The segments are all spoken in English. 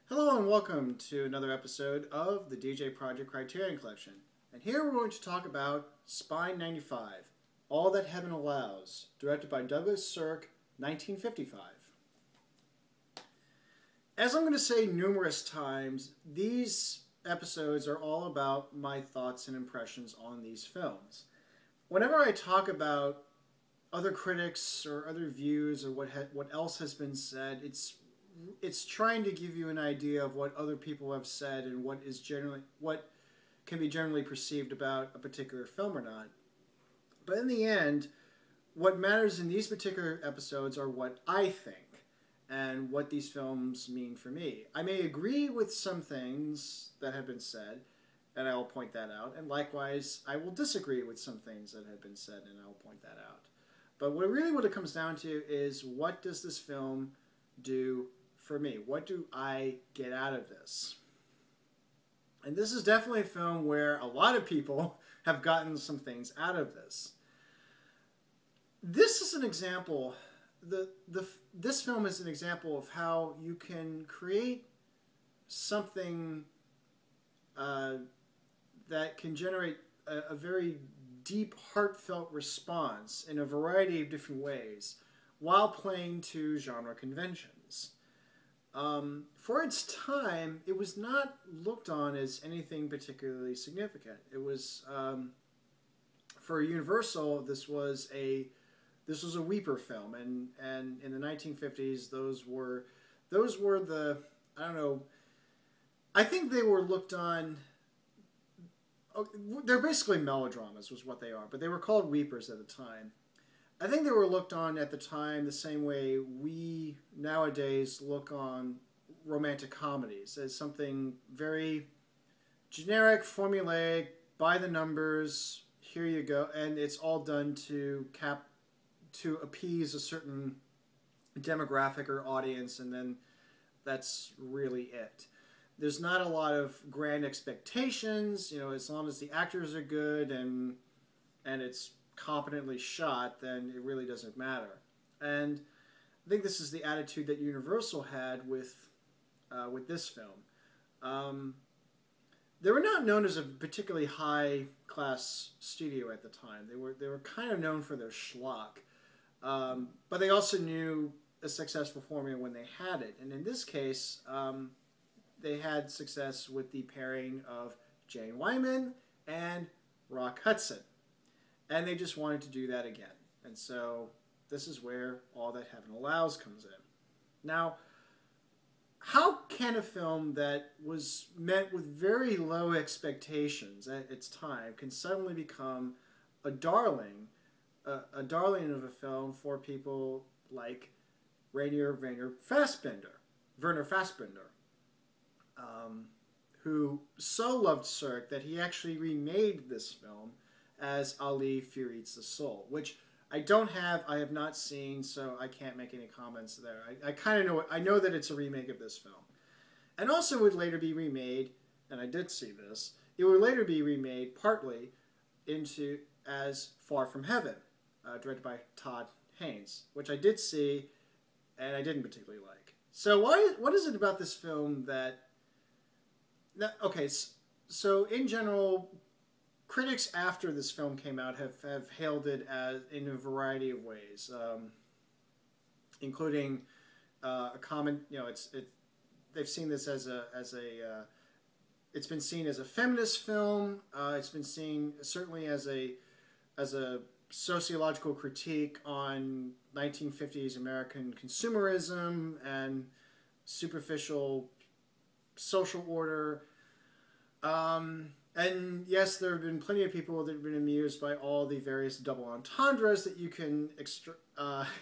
Hello and welcome to another episode of the djproject Criterion Collection. And here we're going to talk about Spine 95, All That Heaven Allows, directed by Douglas Sirk, 1955. As I'm going to say numerous times, these episodes are all about my thoughts and impressions on these films. Whenever I talk about other critics or other views or what else has been said, it's trying to give you an idea of what other people have said and what can be generally perceived about a particular film or not. But in the end, what matters in these particular episodes are what I think and what these films mean for me. I may agree with some things that have been said, and I will point that out, and likewise, I will disagree with some things that have been said, and I will point that out. But what it comes down to is, what does this film do for me? What do I get out of this? And this is definitely a film where a lot of people have gotten some things out of this. This is an example. This film is an example of how you can create something that can generate a very deep, heartfelt response in a variety of different ways while playing to genre conventions. For its time, it was not looked on as anything particularly significant. It was, for Universal, this was a weeper film, and in the 1950s, those were the, I don't know, I think they were looked on. They're basically melodramas, was what they are, but they were called weepers at the time. I think they were looked on at the time the same way we nowadays look on romantic comedies, as something very generic, formulaic, by the numbers, here you go, and it's all done to appease a certain demographic or audience, and then that's really it. There's not a lot of grand expectations, as long as the actors are good and it's competently shot, then it really doesn't matter. And I think this is the attitude that Universal had with this film. They were not known as a particularly high-class studio at the time. They were kind of known for their schlock, but they also knew a successful formula when they had it. And in this case, they had success with the pairing of Jane Wyman and Rock Hudson. And they just wanted to do that again. And so this is where All That Heaven Allows comes in. Now, how can a film that was met with very low expectations at its time can suddenly become a darling of a film for people like Werner Fassbinder, who so loved Sirk that he actually remade this film as Ali Fear Eats the Soul, which I have not seen, so I can't make any comments there. I kind of know I know that it's a remake of this film. And also would later be remade, and I did see this, it would later be remade partly into as Far From Heaven, directed by Todd Haynes, which I did see, and I didn't particularly like. So what is it about this film that... Okay, so in general, critics after this film came out have hailed it as in a variety of ways, including a comment. They've seen this as it's been seen as a feminist film. It's been seen certainly as a sociological critique on 1950s American consumerism and superficial social order. And yes, there have been plenty of people that have been amused by all the various double entendres that you can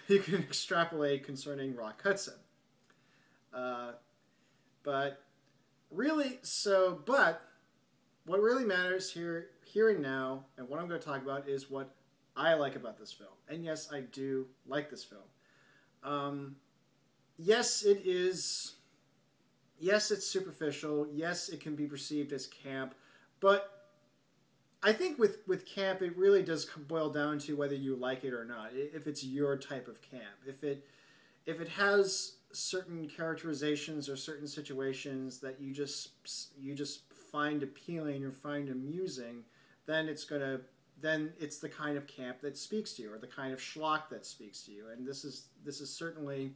extrapolate concerning Rock Hudson. But what really matters here and now, and what I'm going to talk about, is what I like about this film. And yes, I do like this film. Yes, it is. Yes, it's superficial. Yes, it can be perceived as camp. But I think with camp, it really does boil down to whether you like it or not. If it's your type of camp. If it has certain characterizations or certain situations that you just find appealing or find amusing, then it's the kind of camp that speaks to you, or the kind of schlock that speaks to you. And this is certainly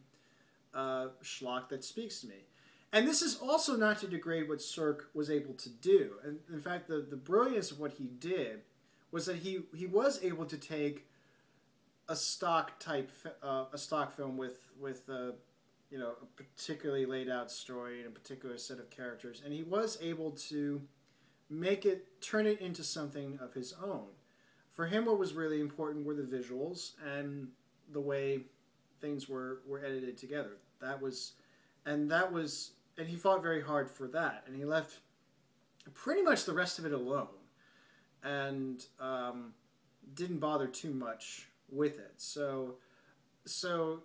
schlock that speaks to me. And this is also not to degrade what Sirk was able to do. And in fact, the brilliance of what he did was that he was able to take a stock film with a particularly laid out story and a particular set of characters, and he was able to turn it into something of his own. For him, what was really important were the visuals and the way things were edited together. And he fought very hard for that, and he left pretty much the rest of it alone, and didn't bother too much with it. So the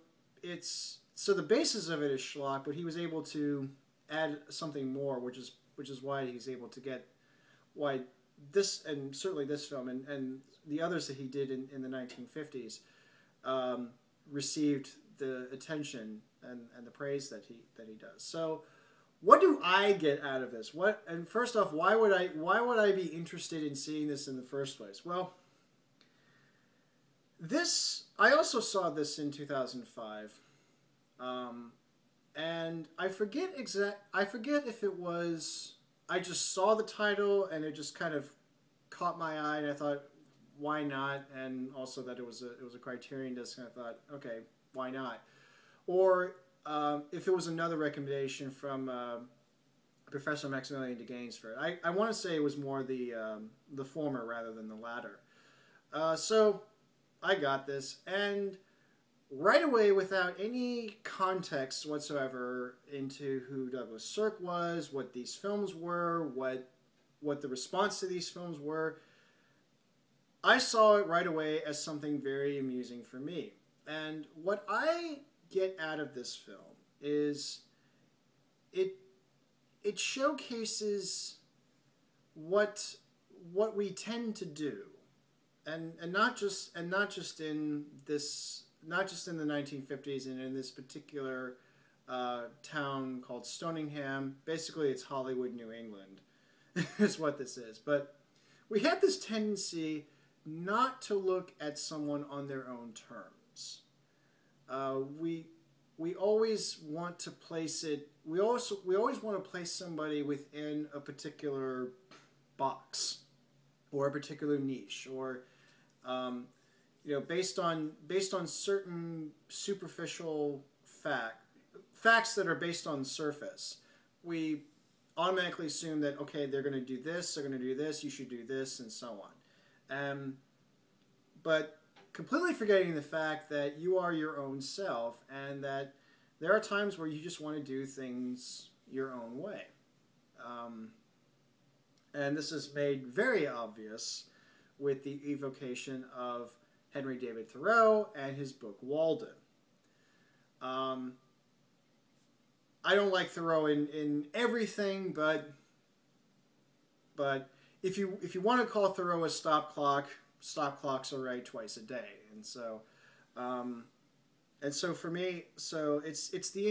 basis of it is schlock, but he was able to add something more, which is why he's able to get why this, and certainly this film and the others that he did in the 1950s received the attention and the praise that he does. So what do I get out of this? And first off, why would I be interested in seeing this in the first place? Well, I also saw this in 2005, and I forget if it was I just saw the title and it just kind of caught my eye, and I thought, why not? And also that it was a Criterion disc, and I thought, okay, why not? Or if it was another recommendation from Professor Maximilian de Gainsford. I want to say it was more the former rather than the latter. So I got this, and right away, without any context whatsoever into who Douglas Sirk was, what these films were, what the response to these films were, I saw it right away as something very amusing for me. And what I get out of this film is it showcases what we tend to do, and not just in this. Not just in the 1950s and in this particular town called Stoningham. Basically, it's Hollywood, New England, is what this is. But we have this tendency not to look at someone on their own terms. We always want to place it. We always want to place somebody within a particular box or a particular niche, or based on certain superficial facts that are based on the surface, we automatically assume that, okay, they're going to do this, you should do this, and so on. But completely forgetting the fact that you are your own self, and that there are times where you just want to do things your own way. And this is made very obvious with the evocation of Henry David Thoreau and his book Walden. I don't like Thoreau in everything, but if you want to call Thoreau a stop clock, stop clocks are right twice a day, and so for me, it's the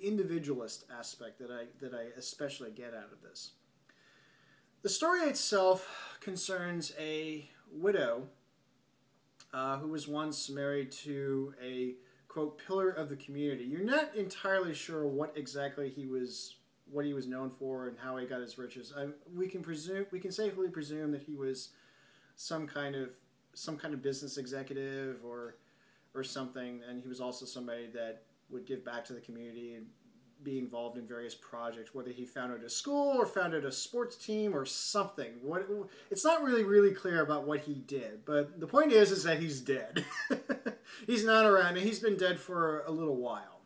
individualist aspect that I especially get out of this. The story itself concerns a widow who was once married to a, quote, pillar of the community. You're not entirely sure what exactly what he was known for and how he got his riches. We can safely presume that he was some kind of business executive or something, and he was also somebody that would give back to the community and be involved in various projects, whether he founded a school or founded a sports team or something. It's not really clear about what he did, but the point is that he's dead. He's not around, and he's been dead for a little while.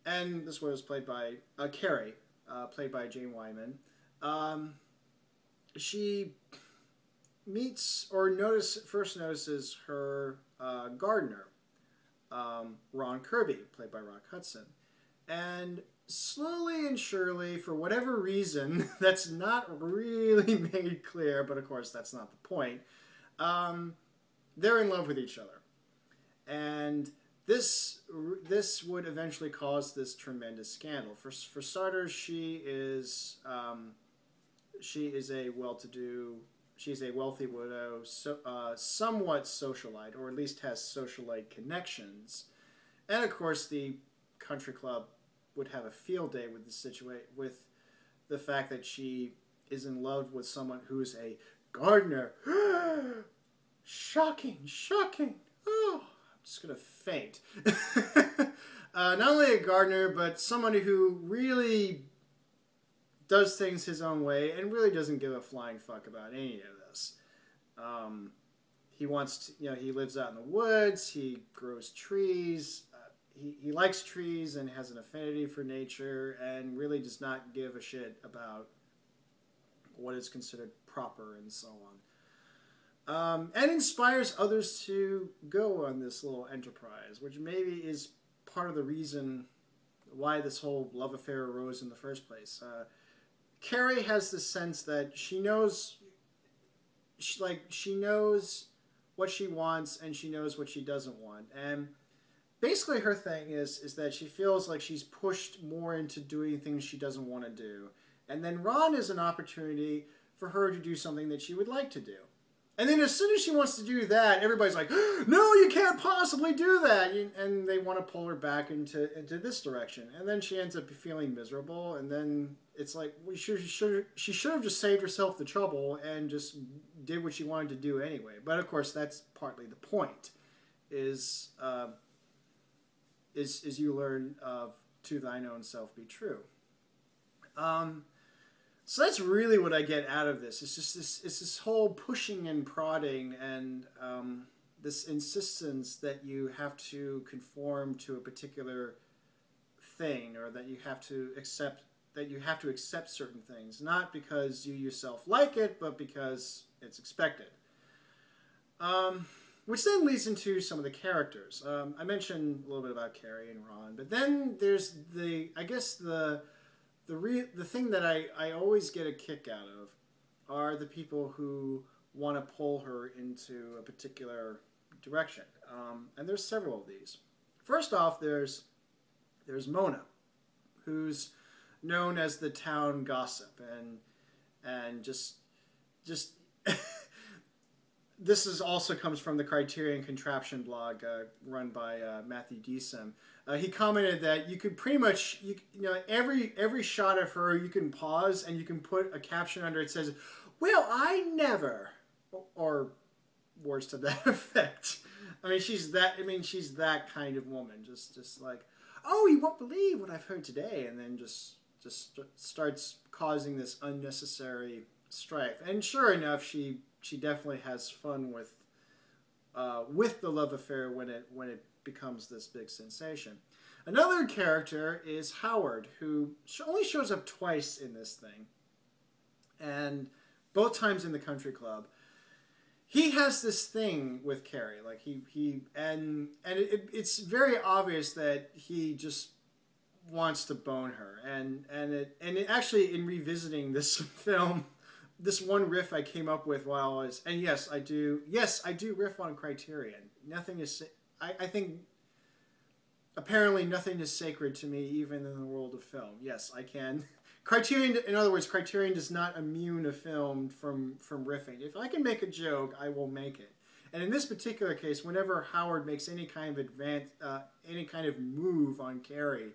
And this was played by Carrie, played by Jane Wyman. She first notices her gardener, Ron Kirby, played by Rock Hudson. And slowly and surely, for whatever reason, that's not really made clear, but of course that's not the point, they're in love with each other. And this would eventually cause this tremendous scandal. For starters, she is a well-to-do. She's a wealthy widow, somewhat socialite, or at least has socialite connections. And of course, the country club would have a field day with with the fact that she is in love with someone who's a gardener. Shocking, shocking. Oh, I'm just going to faint. Not only a gardener, but someone who really does things his own way and really doesn't give a flying fuck about any of this. He wants to, he lives out in the woods, he grows trees, he likes trees and has an affinity for nature and really does not give a shit about what is considered proper and so on. And inspires others to go on this little enterprise, which maybe is part of the reason why this whole love affair arose in the first place. Carrie has this sense that she knows what she wants and she knows what she doesn't want. And basically her thing is that she feels like she's pushed more into doing things she doesn't want to do. And then Ron is an opportunity for her to do something that she would like to do. And then as soon as she wants to do that, everybody's like, no, you can't possibly do that. And they want to pull her back into this direction. And then she ends up feeling miserable. And then it's like, she should have just saved herself the trouble and just did what she wanted to do anyway. But of course, that's partly the point, is you learn to thine own self be true. So that's really what I get out of this. It's just this whole pushing and prodding and this insistence that you have to conform to a particular thing, or that you have to accept certain things, not because you yourself like it, but because it's expected. Which then leads into some of the characters. I mentioned a little bit about Carrie and Ron, but then there's the thing that I always get a kick out of are the people who want to pull her into a particular direction. And there's several of these. First off, there's Mona, who's known as the town gossip, and just this also comes from the Criterion Contraption blog run by Matthew Deesum. He commented that you could pretty much, every shot of her you can pause and you can put a caption under it says, "Well, I never," or words to that effect. She's that kind of woman. Just like, "Oh, you won't believe what I've heard today," and then just starts causing this unnecessary strife. And sure enough, she definitely has fun with the love affair when it becomes this big sensation. Another character is Howard, who only shows up twice in this thing, and both times in the country club. He has this thing with Carrie, like it's very obvious that he just wants to bone her, and it actually, in revisiting this film, this one riff I came up with while I was, and yes, I do riff on Criterion. Nothing is, I think, apparently nothing is sacred to me, even in the world of film. Yes, I can. Criterion, in other words, Criterion does not immune a film from riffing. If I can make a joke, I will make it. And in this particular case, whenever Howard makes any kind of move on Carrie,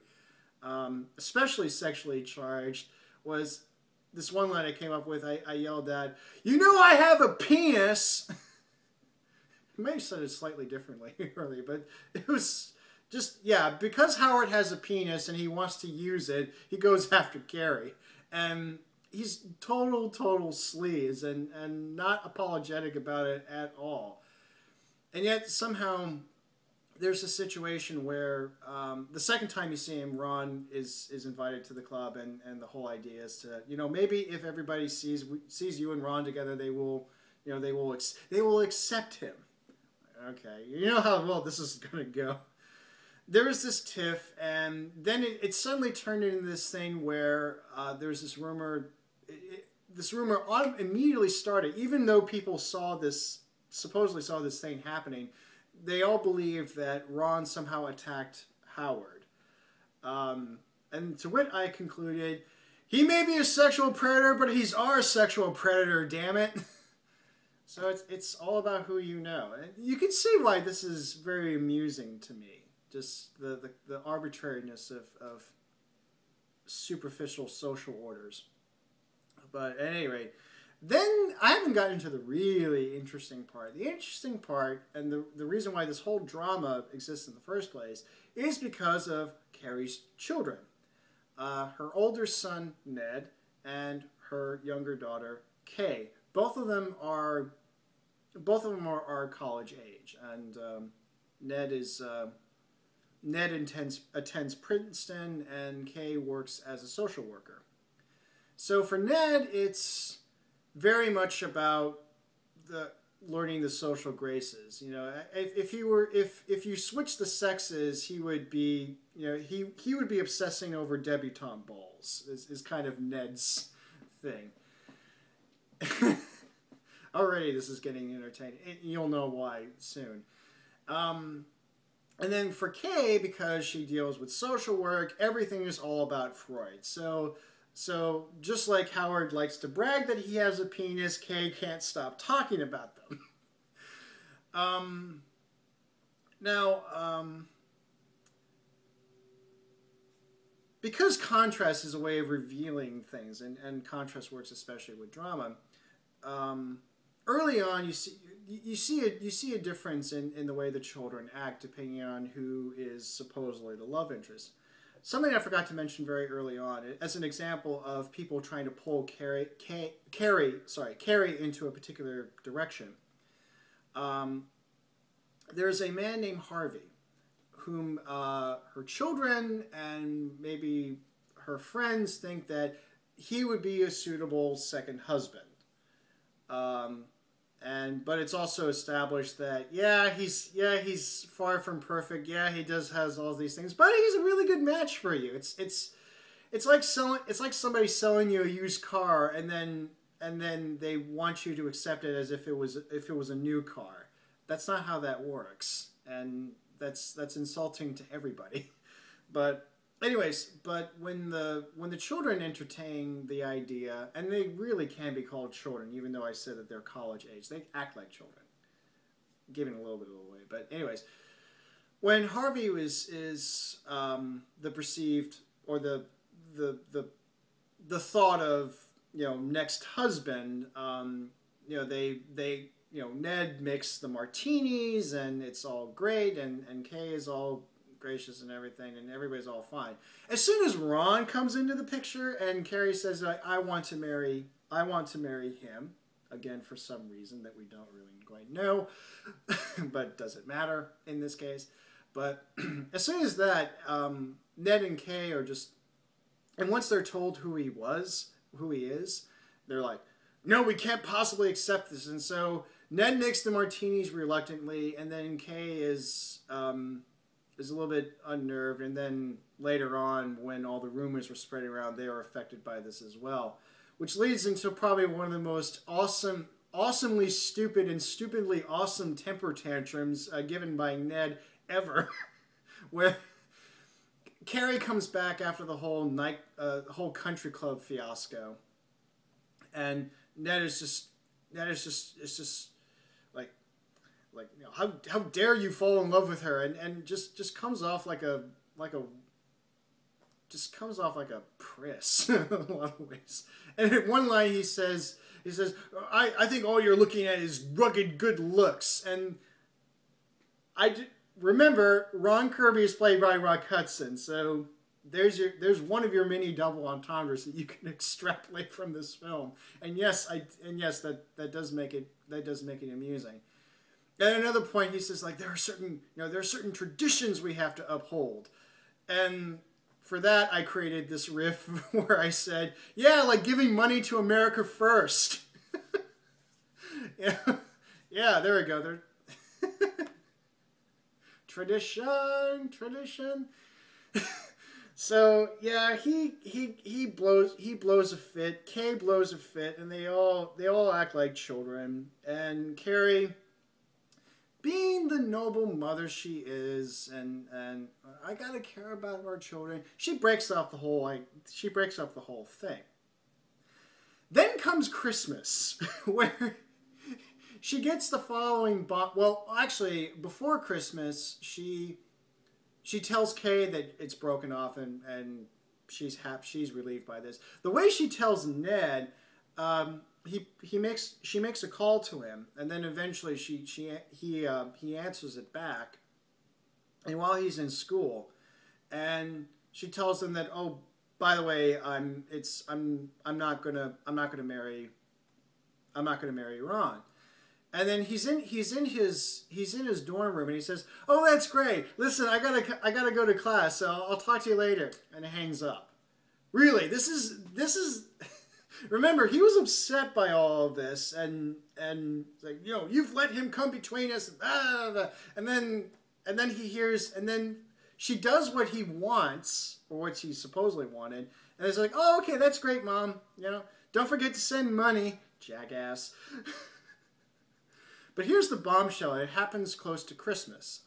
especially sexually charged, was this one line I came up with. I yelled at, "You know I have a penis!" It may have said it slightly differently earlier, but it was just, yeah, because Howard has a penis and he wants to use it, he goes after Carrie. And he's total sleaze and not apologetic about it at all. And yet somehow there's a situation where the second time you see him, Ron is invited to the club, and the whole idea is to, maybe if everybody sees you and Ron together, they will accept him. Okay, you know how well this is gonna go. There was this tiff, and then it suddenly turned into this thing where there's this rumor. This rumor immediately started, even though people supposedly saw this thing happening. they all believed that Ron somehow attacked Howard. And to which I concluded, he may be a sexual predator, but he's our sexual predator, damn it. So it's all about who you know. And you can see why this is very amusing to me. Just the arbitrariness of superficial social orders. But at any rate, then I haven't gotten into the really interesting part. The interesting part, and the reason why this whole drama exists in the first place, is because of Carrie's children. Her older son, Ned, and her younger daughter, Kay. Both of them are college age, and Ned attends Princeton, and Kay works as a social worker. So for Ned, it's very much about learning the social graces. You know, if you switch the sexes, he would be obsessing over debutante balls. Is kind of Ned's thing. Already, this is getting entertaining. You'll know why soon. And then for Kay, because she deals with social work, everything is all about Freud. So just like Howard likes to brag that he has a penis, Kay can't stop talking about them. Because contrast is a way of revealing things, and contrast works especially with drama, early on you see a difference in the way the children act depending on who is supposedly the love interest. Something I forgot to mention very early on, as an example of people trying to pull Carrie into a particular direction. There's a man named Harvey, whom her children and maybe her friends think that he would be a suitable second husband. But it's also established that he's far from perfect. Yeah, he has all these things, but he's a really good match for you. It's like somebody selling you a used car, and then they want you to accept it as if it was a new car. That's not how that works, and that's insulting to everybody. But anyways, when the children entertain the idea, and they really can be called children, even though I said that they're college age, they act like children, giving a little bit away. But anyways, when Harvey is the perceived or the thought of next husband, Ned makes the martinis and it's all great, and Kay is all gracious and everything, and everybody's all fine. As soon as Ron comes into the picture and Carrie says, I want to marry him, again for some reason that we don't really quite know, but doesn't matter in this case. But as soon as that, Ned and Kay are just, and once they're told who he is, they're like, no, we can't possibly accept this. And so Ned makes the martinis reluctantly, and then Kay is a little bit unnerved, and then later on, when all the rumors were spreading around, they were affected by this as well, which leads into probably one of the most awesomely stupid and stupidly awesome temper tantrums given by Ned ever, where Carrie comes back after the whole country club fiasco, and Ned is just how dare you fall in love with her, and just comes off like a priss in a lot of ways. And in one line he says I think all you're looking at is rugged good looks, and remember Ron Kirby is played by Rock Hudson, so there's one of your many double entendres that you can extrapolate from this film. And yes, that does make it amusing. At another point, he says, like, there are certain traditions we have to uphold. And for that, I created this riff where I said, yeah, like giving money to America first. Yeah, there we go. Tradition. So yeah, he blows a fit. Kay blows a fit, and they all act like children. And Carrie being the noble mother she is, and I gotta care about our children, she breaks off the whole thing. Then comes Christmas, where she gets the following well, actually, before Christmas, she tells Kay that it's broken off, and she's happy, she's relieved by this. The way she tells Ned, she makes a call to him, and then eventually he answers it back. And while he's in school, and she tells him that, oh, by the way, I'm not gonna marry Ron. And then he's in his dorm room, and he says, "Oh, that's great. Listen, I gotta go to class, so I'll talk to you later." And hangs up. Really, this is. Remember, he was upset by all of this, and like, you've let him come between us, and then he hears, and then she does what he wants, or what she supposedly wanted, and it's like, "Oh, okay, that's great, Mom. Don't forget to send money, jackass." But here's the bombshell. It happens close to Christmas.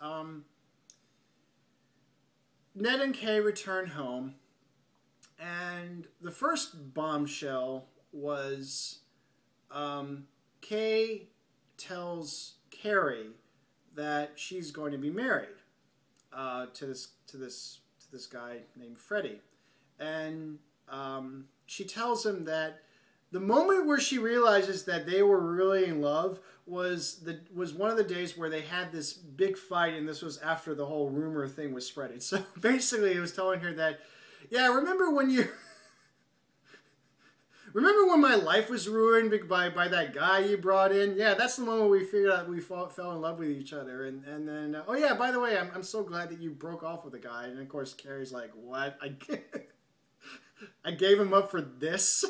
Ned and Kay return home, and the first bombshell was Kay tells Carrie that she's going to be married to this guy named Freddie, and she tells him that the moment where she realizes that they were really in love was one of the days where they had this big fight, and this was after the whole rumor thing was spreading. So basically, it was telling her that, yeah, remember when my life was ruined by that guy you brought in? Yeah, that's the moment we figured out we fell in love with each other. And then, oh yeah, by the way, I'm so glad that you broke off with the guy. And of course, Carrie's like, what? I gave him up for this?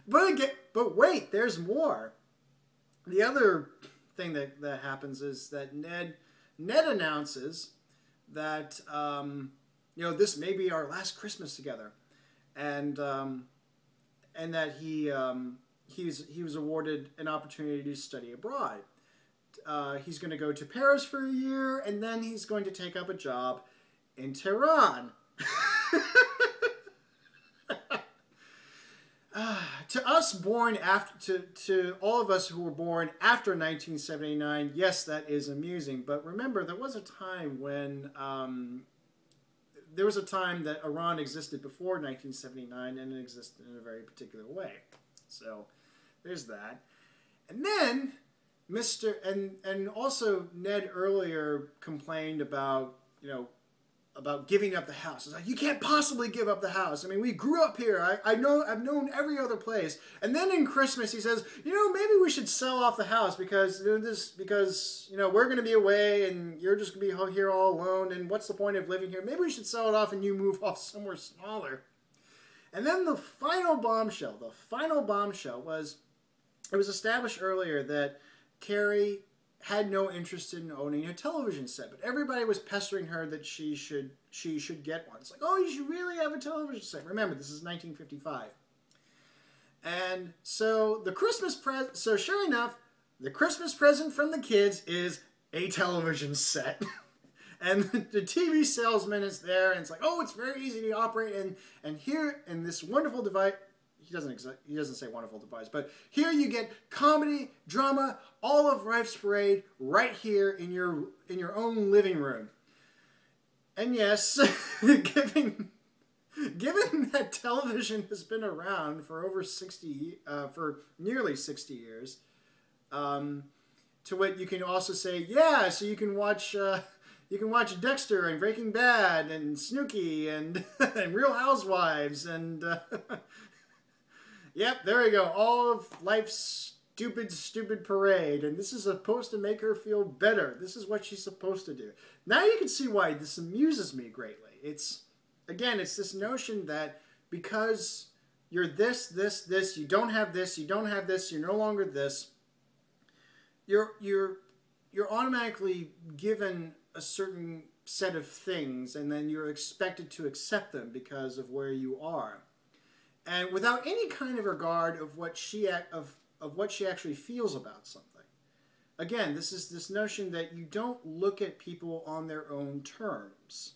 But wait, there's more. The other thing that happens is that Ned announces that this may be our last Christmas together, and that he was awarded an opportunity to study abroad. He's going to go to Paris for a year, and then he's going to take up a job in Tehran. To us born to all of us who were born after 1979, yes, that is amusing. But remember, there was a time when that Iran existed before 1979, and it existed in a very particular way. So there's that. And then and also Ned earlier complained about giving up the house. It's like, you can't possibly give up the house. I mean, we grew up here. I've known every other place. And then in Christmas, he says, maybe we should sell off the house because we're going to be away and you're just going to be here all alone. And what's the point of living here? Maybe we should sell it off and you move off somewhere smaller. And then the final bombshell was, it was established earlier that Carrie had no interest in owning a television set, but everybody was pestering her that she should get one. It's like, oh, you should really have a television set. Remember, this is 1955. And so so sure enough, the Christmas present from the kids is a television set. And the TV salesman is there, and it's like, oh, it's very easy to operate, and here in this wonderful device. He doesn't say wonderful device, but here you get comedy, drama, all of Life's Parade right here in your own living room. And yes, given that television has been around for for nearly 60 years, to what you can also say, yeah, so you can watch Dexter and Breaking Bad and Snooki and and Real Housewives and. Yep, there you go. All of Life's stupid parade. And this is supposed to make her feel better. This is what she's supposed to do. Now you can see why this amuses me greatly. It's this notion that because you're this, you don't have this, you're no longer this, you're automatically given a certain set of things, and then you're expected to accept them because of where you are. And without any kind of regard of what she actually feels about something. again, this is this notion that you don't look at people on their own terms.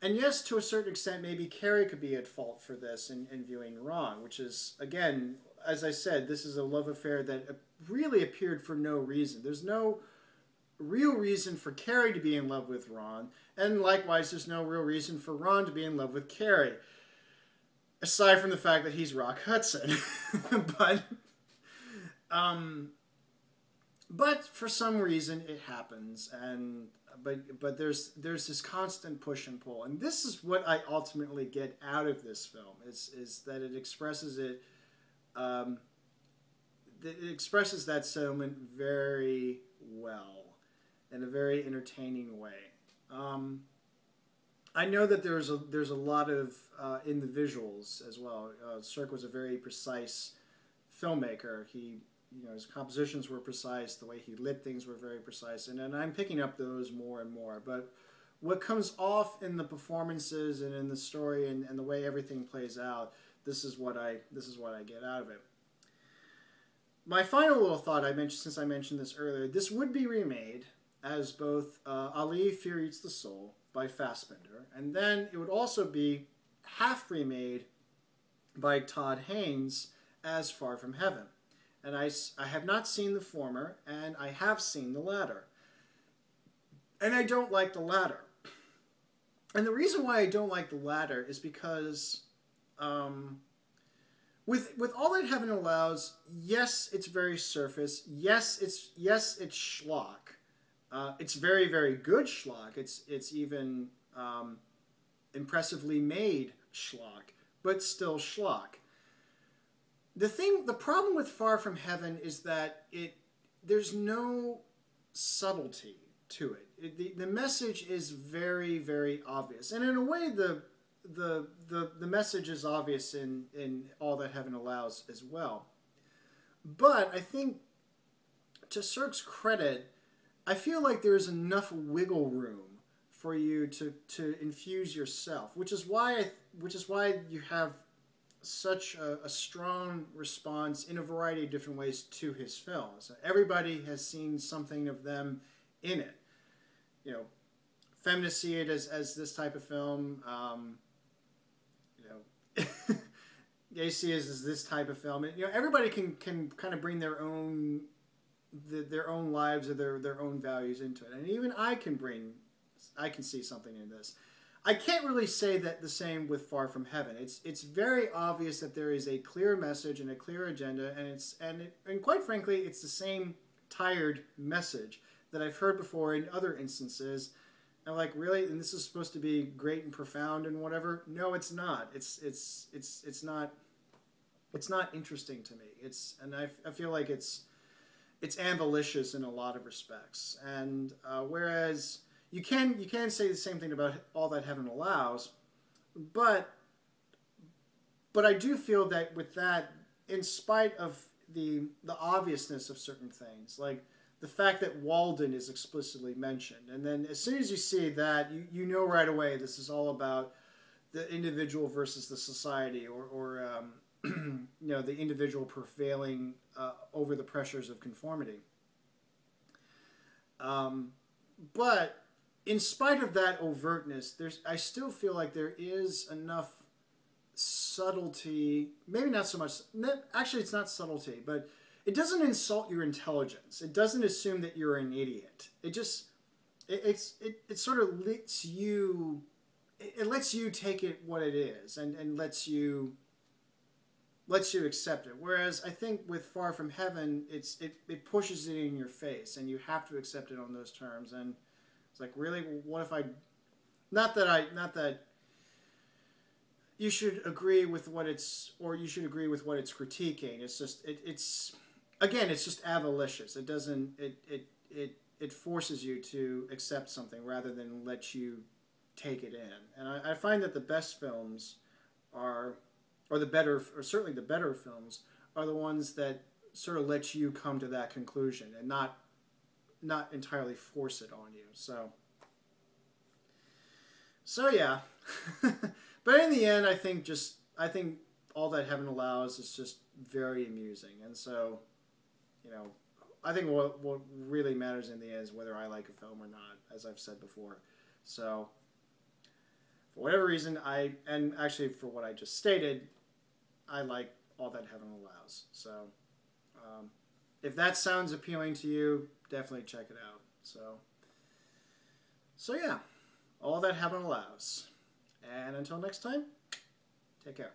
And yes, to a certain extent, maybe Carrie could be at fault for this in viewing Ron, which is, again, as I said, this is a love affair that really appeared for no reason. There's no real reason for Carrie to be in love with Ron, and likewise, there's no real reason for Ron to be in love with Carrie, aside from the fact that he's Rock Hudson. but, but for some reason, it happens, and but there's this constant push and pull, and this is what I ultimately get out of this film is that it expresses it. It expresses that sentiment very well, in a very entertaining way. I know that there's a lot of in the visuals as well. Sirk was a very precise filmmaker. His compositions were precise. The way he lit things were very precise, and I'm picking up those more and more. But what comes off in the performances and in the story and the way everything plays out, this is what I get out of it. My final little thought since I mentioned this earlier, this would be remade as both Ali, Fear Eats the Soul by Fassbinder, and then it would also be half remade by Todd Haynes as Far From Heaven. And I have not seen the former, and I have seen the latter. And I don't like the latter. And the reason why I don't like the latter is because with All That Heaven Allows, yes, it's very surface. Yes, it's schlock. It's very, very good schlock. It's even impressively made schlock, but still schlock. The problem with Far From Heaven is that there's no subtlety to it. The message is very, very obvious, and in a way, the message is obvious in All That Heaven Allows as well. But I think, to Sirk's credit, I feel like there's enough wiggle room for you to infuse yourself, which is why you have such a strong response in a variety of different ways to his films. Everybody has seen something of them in it. Feminists see it as this type of film. Gays see it as this type of film. Everybody can kind of bring their own lives or their own values into it, and even I can see something in this. I can't really say that the same with Far From Heaven. It's very obvious that there is a clear message and a clear agenda, and quite frankly, it's the same tired message that I've heard before in other instances. And I'm like, really? And this is supposed to be great and profound and whatever? No, it's not. It's not interesting to me. I feel like it's ambitious in a lot of respects. And whereas you can say the same thing about All That Heaven Allows, but I do feel that with that, in spite of the obviousness of certain things, like the fact that Walden is explicitly mentioned, and then as soon as you see that, you know right away this is all about the individual versus the society, or the individual prevailing over the pressures of conformity. But in spite of that overtness, I still feel like there is enough subtlety. Maybe not so much. Actually, it's not subtlety, but it doesn't insult your intelligence. It doesn't assume that you're an idiot. It sort of lets you. It lets you take it what it is, and lets you accept it. Whereas I think with Far From Heaven, it pushes it in your face, and you have to accept it on those terms. And it's like, really, what if I? Not that you should agree with what it's, or you should agree with what it's critiquing. It's just it's just avaricious. It doesn't it forces you to accept something rather than let you take it in. And I find that the best films certainly the better films are the ones that sort of let you come to that conclusion and not entirely force it on you. So yeah. But in the end, I think All That Heaven Allows is just very amusing. And so, I think what really matters in the end is whether I like a film or not, as I've said before. So, for whatever reason, and actually for what I just stated, I like All That Heaven Allows. So, if that sounds appealing to you, definitely check it out. So yeah, All That Heaven Allows. And until next time, take care.